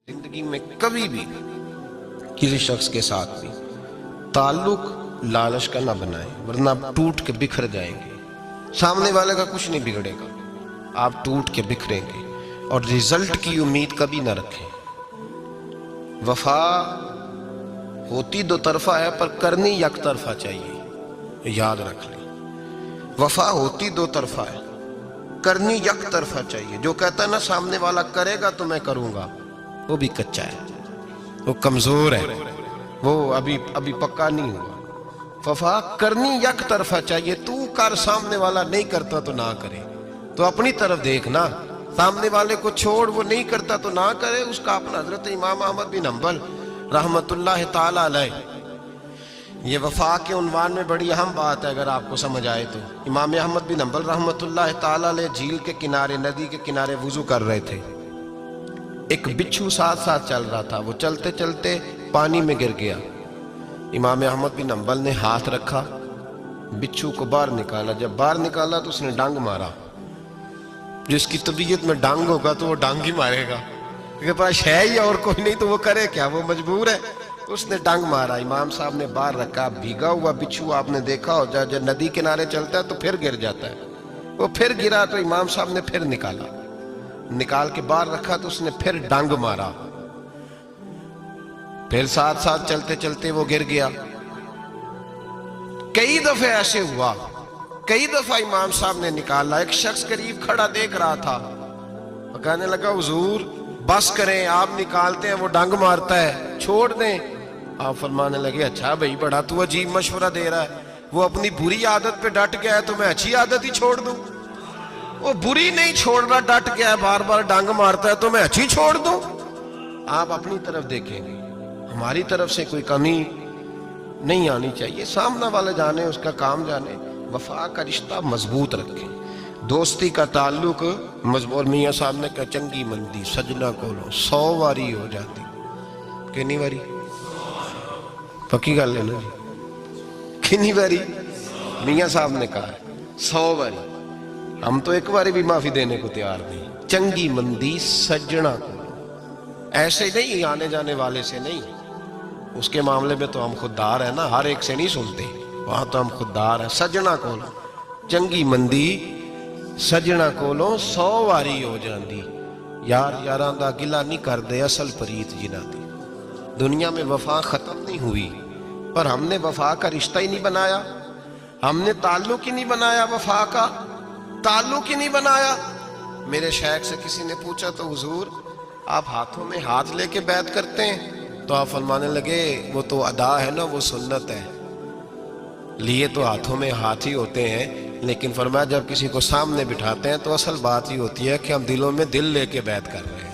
जिंदगी में कभी भी किसी शख्स के साथ भी ताल्लुक लालच का ना बनाए, वरना आप टूट के बिखर जाएंगे। सामने वाले का कुछ नहीं बिगड़ेगा, आप टूट के बिखरेंगे। और रिजल्ट की उम्मीद कभी ना रखें। वफा होती दो तरफा है पर करनी एक तरफा चाहिए, याद रख लें। वफा होती दो तरफा है, करनी एक तरफा चाहिए। जो कहता है ना सामने वाला करेगा तो मैं करूंगा, वो भी कच्चा है, वो कमजोर है, वो अभी पक्का नहीं हुआ। वफा करनी एक तरफा चाहिए। तू कर, सामने वाला नहीं करता तो ना करे। तो अपनी तरफ देखना, सामने वाले को छोड़, वो नहीं करता तो ना करे, उसका अपना। हजरत इमाम अहमद बिन हंबल रहमतुल्लाह ताला अलैह, ये वफा के उन्वान में बड़ी अहम बात है अगर आपको समझ आए तो। इमाम अहमद बिन हंबल रहमतुल्लाह ताला अलैह झील के किनारे, नदी के किनारे वुजू कर रहे थे। एक बिच्छू साथ साथ चल रहा था, वो चलते चलते पानी में गिर गया। इमाम अहमद बिन हंबल ने हाथ रखा, बिच्छू को बाहर निकाला। जब बाहर निकाला तो उसने डांग मारा। जिसकी तबीयत में डांग होगा तो वो डांग ही मारेगा, क्योंकि पास है ही और कोई नहीं, तो वो करे क्या, वो मजबूर है। उसने डांग मारा, इमाम साहब ने बाहर रखा। भीगा हुआ बिच्छू आपने देखा हो, जब नदी किनारे चलता है तो फिर गिर जाता है। वो फिर गिरा तो इमाम साहब ने फिर निकाल के बाहर रखा, तो उसने फिर डांग मारा। फिर साथ साथ चलते चलते वो गिर गया। कई दफे ऐसे हुआ, कई दफा इमाम साहब ने निकाला। एक शख्स करीब खड़ा देख रहा था, वो कहने लगा हुजूर बस करें, आप निकालते हैं वो डांग मारता है, छोड़ दें। आप फरमाने लगे अच्छा भाई, बड़ा तू अजीब मशवरा दे रहा है। वो अपनी बुरी आदत पे डट गया है तो मैं अच्छी आदत ही छोड़ दूं? वो बुरी नहीं छोड़ रहा, डट गया है, बार बार डांग मारता है, तो मैं अच्छी छोड़ दूं? आप अपनी तरफ देखेंगे, हमारी तरफ से कोई कमी नहीं आनी चाहिए। सामने वाले जाने, उसका काम जाने। वफा का रिश्ता मजबूत रखें, दोस्ती का ताल्लुक मजबूत। मियाँ साहब ने कहा चंगी मंदी सजना को 100 वारी हो जाती। कितनी वारी? पक्की गल है ना जी? कितनी वारी? मियाँ साहब ने कहा 100 वारी। हम तो एक बारी भी माफी देने को तैयार नहीं। चंगी मंदी सजना को, ऐसे नहीं आने जाने वाले से नहीं। उसके मामले में तो हम खुददार है ना, हर एक से नहीं सुनते, वहां तो हम खुददार है। सजना को चंगी मंदी सजना कोलों 100 वारी हो जाती। यार यारां दा गिला नहीं करदे, असल प्रीत जिन्हां दी। दुनिया में वफा खत्म नहीं हुई, पर हमने वफा का रिश्ता ही नहीं बनाया, हमने ताल्लुक ही नहीं बनाया, वफा का ताल्लुक ही नहीं बनाया। मेरे शेख से किसी ने पूछा तो हुजूर आप हाथों में हाथ लेके बैत करते हैं? तो आप फरमाने लगे वो तो अदा है ना, वो सुन्नत है। लिए तो हाथों में हाथ ही होते हैं, लेकिन फरमाया जब किसी को सामने बिठाते हैं तो असल बात ही होती है कि हम दिलों में दिल लेके बैत कर रहे हैं,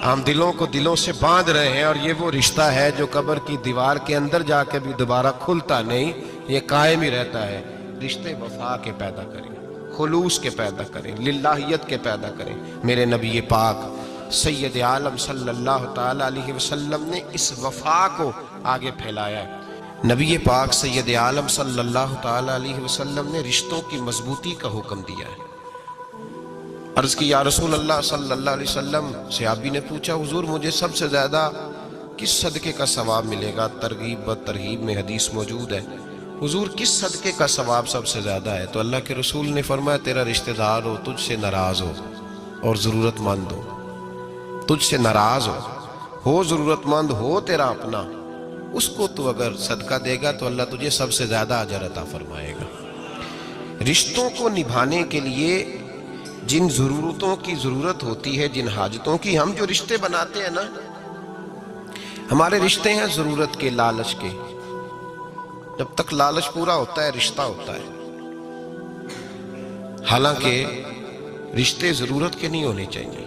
हम दिलों को दिलों से बांध रहे हैं। और ये वो रिश्ता है जो कब्र की दीवार के अंदर जाके भी दोबारा खुलता नहीं, ये कायम ही रहता है। रिश्ते वफा के पैदा करें, खुलूस के पैदा करें, लिल्लाहियत के पैदा करें। मेरे नबी पाक सैयद आलम सल्लल्लाहु ताला अलैहि वसल्लम ने इस वफा को आगे फैलाया है। नबी पाक सैयद आलम सल्लल्लाहु ताला अलैहि वसल्लम ने रिश्तों की मजबूती का हुक्म दिया है। अर्ज की या रसूल अल्लाह सल्लल्लाहु अलैहि वसल्लम, सहाबी ने पूछा हुजूर मुझे सबसे ज्यादा किस सदके का सवाब मिलेगा? तरगीब व तरहीब में हदीस मौजूद है, हुजूर किस सदके का सवाब सबसे ज्यादा है? तो अल्लाह के रसूल ने फरमाया तेरा रिश्तेदार हो, तुझसे नाराज हो और जरूरतमंद हो। तुझसे नाराज हो जरूरतमंद हो, तेरा अपना, उसको तू अगर सदका देगा तो अल्लाह तुझे सबसे ज्यादा अजर अता फरमाएगा। रिश्तों को निभाने के लिए जिन जरूरतों की जरूरत होती है, जिन हाजतों की, हम जो रिश्ते बनाते हैं ना, हमारे रिश्ते हैं जरूरत के, लालच के। जब तक लालच पूरा होता है रिश्ता होता है। हालांकि रिश्ते जरूरत के नहीं होने चाहिए,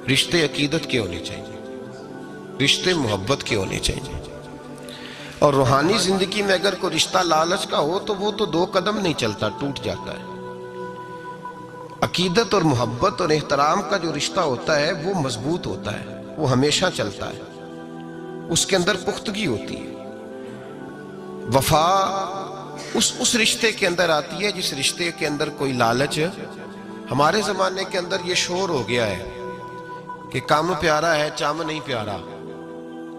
रिश्ते अकीदत के होने चाहिए, रिश्ते मोहब्बत के होने चाहिए। और रूहानी जिंदगी में अगर कोई रिश्ता लालच का हो तो वो तो 2 कदम नहीं चलता, टूट जाता है। अकीदत और मोहब्बत और एहतराम का जो रिश्ता होता है वो मजबूत होता है, वो हमेशा चलता है, उसके अंदर पुख्तगी होती है। वफा उस रिश्ते के अंदर आती है जिस रिश्ते के अंदर कोई लालच। हमारे जमाने के अंदर ये शोर हो गया है کہ کام پیارا ہے چام نہیں پیارا،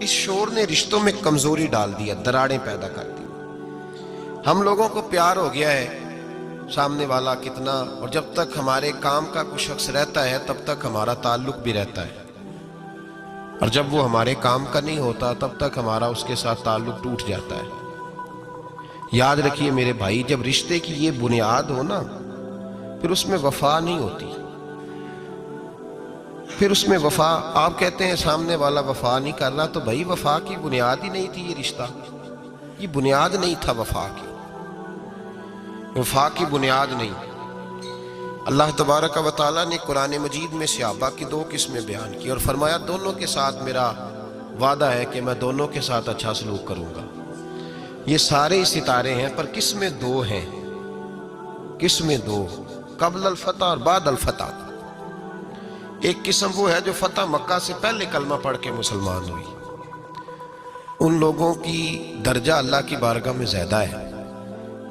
اس شور نے رشتوں میں کمزوری ڈال دیا، دراڑیں پیدا کر دی۔ ہم لوگوں کو پیار ہو گیا ہے سامنے والا کتنا، اور جب تک ہمارے کام کا کوئی شخص رہتا ہے تب تک ہمارا تعلق بھی رہتا ہے، اور جب وہ ہمارے کام کا نہیں ہوتا تب تک ہمارا اس کے ساتھ تعلق ٹوٹ جاتا ہے۔ یاد رکھیے میرے بھائی، جب رشتے کی یہ بنیاد ہو نا، پھر اس میں وفا نہیں ہوتی، پھر اس میں وفا، آپ کہتے ہیں سامنے والا وفا نہیں کر رہا، تو بھائی وفا کی بنیاد ہی نہیں تھی یہ رشتہ، یہ بنیاد نہیں تھا وفا کی، وفا کی بنیاد نہیں۔ اللہ تبارک و تعالیٰ نے قرآن مجید میں صحابہ کی دو قسمیں بیان کی اور فرمایا دونوں کے ساتھ میرا وعدہ ہے کہ میں دونوں کے ساتھ اچھا سلوک کروں گا۔ یہ سارے ستارے ہیں پر قسمیں دو ہیں، قسمیں دو، قبل الفتح اور بعد الفتح۔ ایک قسم وہ ہے جو فتح مکہ سے پہلے کلمہ پڑھ کے مسلمان ہوئی، ان لوگوں کی درجہ اللہ کی بارگاہ میں زیادہ ہے۔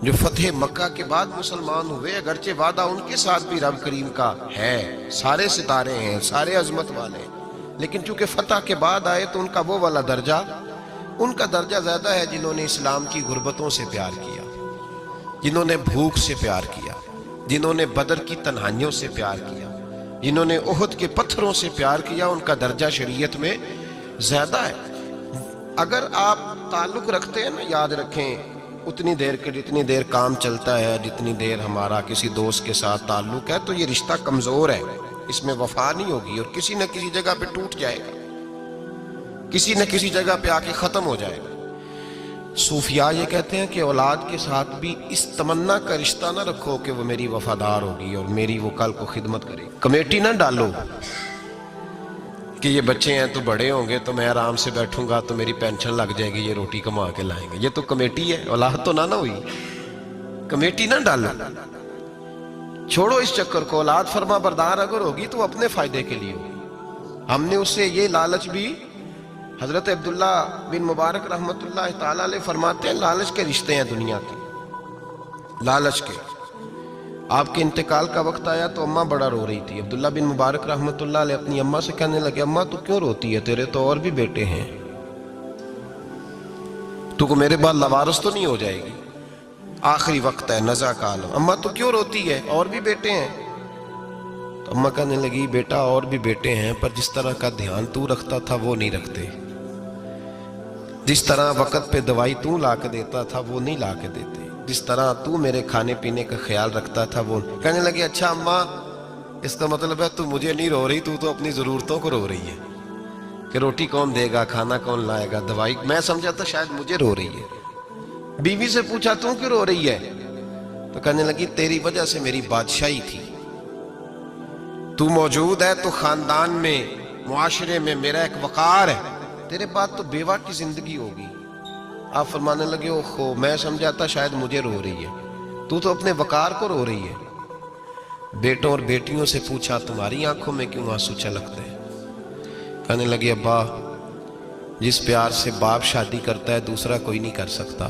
جو فتح مکہ کے بعد مسلمان ہوئے، اگرچہ وعدہ ان کے ساتھ بھی رب کریم کا ہے، سارے ستارے ہیں، سارے عظمت والے ہیں، لیکن چونکہ فتح کے بعد آئے تو ان کا وہ والا درجہ، ان کا درجہ زیادہ ہے جنہوں نے اسلام کی غربتوں سے پیار کیا، جنہوں نے بھوک سے پیار کیا، جنہوں نے بدر کی تنہائیوں سے پیار کیا، جنہوں نے احد کے پتھروں سے پیار کیا، ان کا درجہ شریعت میں زیادہ ہے۔ اگر آپ تعلق رکھتے ہیں نا، یاد رکھیں اتنی دیر کے جتنی دیر کام چلتا ہے، جتنی دیر ہمارا کسی دوست کے ساتھ تعلق ہے، تو یہ رشتہ کمزور ہے، اس میں وفا نہیں ہوگی اور کسی نہ کسی جگہ پہ ٹوٹ جائے گا، کسی نہ کسی جگہ پہ آ کے ختم ہو جائے گا۔ صوفیاء یہ کہتے ہیں کہ اولاد کے ساتھ بھی اس تمنا کا رشتہ نہ رکھو کہ وہ میری وفادار ہوگی اور میری وہ کل کو خدمت کرے گی۔ کمیٹی نہ ڈالو کہ یہ بچے ہیں تو بڑے ہوں گے تو میں آرام سے بیٹھوں گا تو میری پینشن لگ جائے گی، یہ روٹی کما کے لائیں گے، یہ تو کمیٹی ہے، اولاد تو نہ ہوئی، کمیٹی نہ ڈالو، چھوڑو اس چکر کو۔ اولاد فرما بردار اگر ہوگی تو اپنے فائدے کے لیے ہوگی۔ ہم نے اسے یہ لالچ بھی، حضرت عبداللہ بن مبارک رحمت اللہ تعالیٰ علیہ فرماتے ہیں لالچ کے رشتے ہیں دنیا کے، لالچ کے۔ آپ کے انتقال کا وقت آیا تو اماں بڑا رو رہی تھی، عبداللہ بن مبارک رحمت اللہ علیہ اپنی اماں سے کہنے لگے اماں تو کیوں روتی ہے، تیرے تو اور بھی بیٹے ہیں، تو کو میرے بعد لوارث تو نہیں ہو جائے گی، آخری وقت ہے، نزع کا عالم، اماں تو کیوں روتی ہے، اور بھی بیٹے ہیں؟ تو اماں کہنے لگی بیٹا اور بھی بیٹے ہیں پر جس طرح کا دھیان تو رکھتا تھا وہ نہیں رکھتے، جس طرح وقت پہ دوائی تو لا کے دیتا تھا وہ نہیں لا کے دیتے، جس طرح تو میرے کھانے پینے کا خیال رکھتا تھا وہ۔ کہنے لگے اچھا اماں اس کا مطلب ہے تو مجھے نہیں رو رہی، تو اپنی ضرورتوں کو رو رہی ہے کہ روٹی کون دے گا، کھانا کون لائے گا، دوائی، میں سمجھا تھا شاید مجھے رو رہی ہے۔ بیوی سے پوچھا تو کیوں رو رہی ہے، تو کہنے لگی تیری وجہ سے میری بادشاہی تھی، تو موجود ہے تو خاندان میں، معاشرے میں میرا ایک وقار ہے، تیرے بعد تو بیوہ کی زندگی ہوگی۔ آپ فرمانے لگے اوہو میں سمجھا تھا شاید مجھے رو رہی ہے، تو اپنے وقار کو رو رہی ہے۔ بیٹوں اور بیٹیوں سے پوچھا تمہاری آنکھوں میں کیوں آنسو چھلکتے ہیں؟ کہنے لگے ابا جس پیار سے باپ شادی کرتا ہے دوسرا کوئی نہیں کر سکتا،